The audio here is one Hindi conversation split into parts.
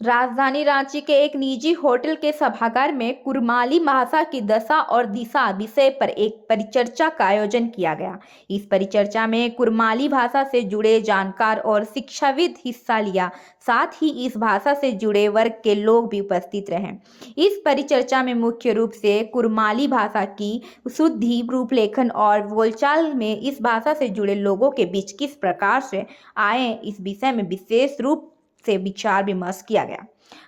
राजधानी रांची के एक निजी होटल के सभागार में कुरमाली भाषा की दशा और दिशा विषय पर एक परिचर्चा का आयोजन किया गया। इस परिचर्चा में कुरमाली भाषा से जुड़े जानकार और शिक्षाविद हिस्सा लिया, साथ ही इस भाषा से जुड़े वर्ग के लोग भी उपस्थित रहे। इस परिचर्चा में मुख्य रूप से कुरमाली भाषा की शुद्धि, रूपलेखन और बोलचाल में इस भाषा से जुड़े लोगों के बीच किस प्रकार से आए, इस विषय में विशेष रूप से विचार विमर्श किया गया।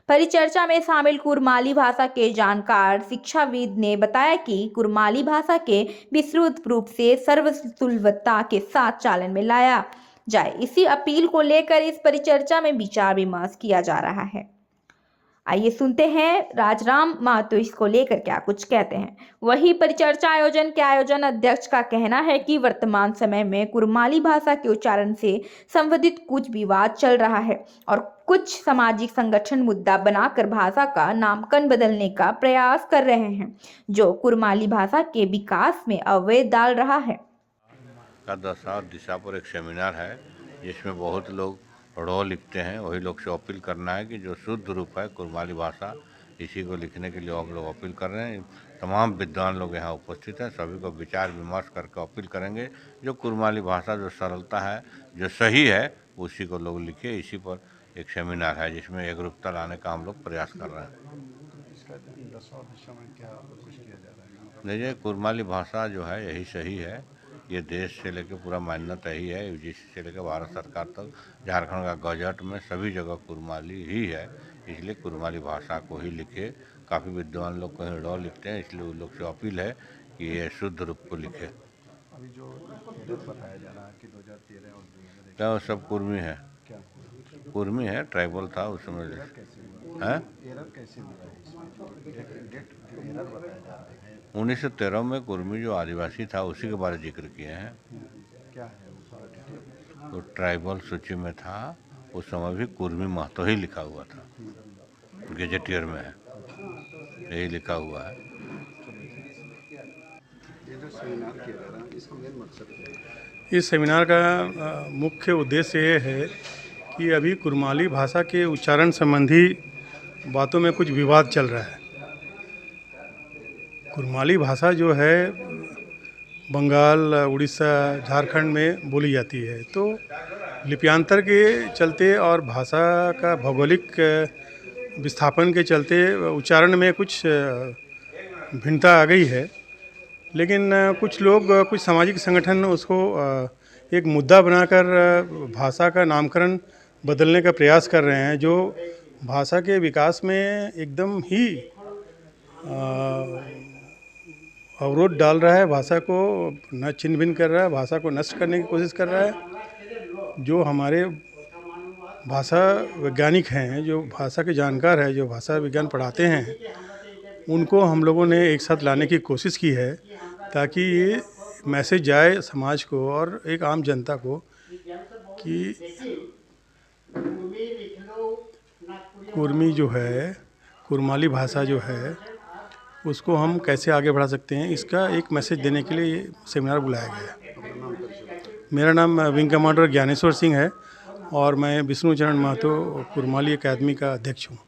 परिचर्चा में शामिल कुरमाली भाषा के जानकार शिक्षाविद ने बताया कि कुरमाली भाषा के विस्तृत रूप से सर्वसुलभता के साथ चालन में लाया जाए, इसी अपील को लेकर इस परिचर्चा में विचार विमर्श किया जा रहा है। आइए सुनते हैं राजराम महतो इसको लेकर क्या कुछ कहते हैं। वही परिचर्चा आयोजन के आयोजन अध्यक्ष का कहना है कि वर्तमान समय में कुरमाली भाषा के उच्चारण से संबंधित कुछ विवाद चल रहा है और कुछ सामाजिक संगठन मुद्दा बनाकर भाषा का नामकरण बदलने का प्रयास कर रहे हैं, जो कुरमाली भाषा के विकास में अवरोध डाल रहा है। का दशा और दिशा पर एक सेमिनार है जिसमें बहुत लोग ढ़ लिखते हैं। वही लोग से अपील करना है कि जो शुद्ध रूप है कुरमाली भाषा, इसी को लिखने के लिए हम लोग अपील कर रहे हैं। तमाम विद्वान लोग यहाँ उपस्थित हैं, सभी को विचार विमर्श करके अपील करेंगे जो कुरमाली भाषा जो सरलता है, जो सही है, उसी को लोग लिखे। इसी पर एक सेमिनार है जिसमें एकरूपता लाने का हम लोग प्रयास कर रहे हैं। देखिए, कुरमाली भाषा जो है यही सही है, ये देश से लेकर पूरा मान्यता ही है, यूजीसी से लेकर भारत सरकार तक, झारखंड का गजट में सभी जगह कुरमाली ही है, इसलिए कुरमाली भाषा को ही लिखे। काफ़ी विद्वान लोग कहीं ढ़ लिखते हैं, इसलिए उन लोग से अपील है कि ये शुद्ध रूप को लिखे। अभी जो बताया जा रहा है कि 2013 और 2001 क्या वो सब कुर्मी है? क्या कुर्मी है, ट्राइबल था उस समय। है एरर कैसे मिला है इसमें? डेट जो एरर बताया जा रहा है 1913 में कुर्मी जो आदिवासी था उसी के बारे में जिक्र किए हैं। क्या है वो सारा डिटेल? तो ट्राइबल सूची में था, उस समय भी कुर्मी महतो ही लिखा हुआ था, गेजेटियर में है, यही लिखा हुआ है। ये जो सेमिनार किया जा रहा है इसका मेन मकसद क्या है? इस सेमिनार का मुख्य उद्देश्य ये है कि अभी कुरमाली भाषा के उच्चारण संबंधी बातों में कुछ विवाद चल रहा है। कुरमाली भाषा जो है बंगाल, उड़ीसा, झारखंड में बोली जाती है, तो लिप्यांतर के चलते और भाषा का भौगोलिक विस्थापन के चलते उच्चारण में कुछ भिन्नता आ गई है। लेकिन कुछ लोग, कुछ सामाजिक संगठन उसको एक मुद्दा बनाकर भाषा का नामकरण बदलने का प्रयास कर रहे हैं, जो भाषा के विकास में एकदम ही अवरोध डाल रहा है, भाषा को न छिन्न भिन्न कर रहा है, भाषा को नष्ट करने की कोशिश कर रहा है। जो हमारे भाषा वैज्ञानिक हैं, जो भाषा के जानकार हैं, जो भाषा विज्ञान पढ़ाते हैं, उनको हम लोगों ने एक साथ लाने की कोशिश की है ताकि ये मैसेज जाए समाज को और एक आम जनता को कि कुर्मी जो है, कुरमाली भाषा जो है, उसको हम कैसे आगे बढ़ा सकते हैं, इसका एक मैसेज देने के लिए ये सेमिनार बुलाया गया है। मेरा नाम विंग कमांडर ज्ञानेश्वर सिंह है और मैं विष्णु चरण महतो कुरमाली अकादमी का अध्यक्ष हूँ।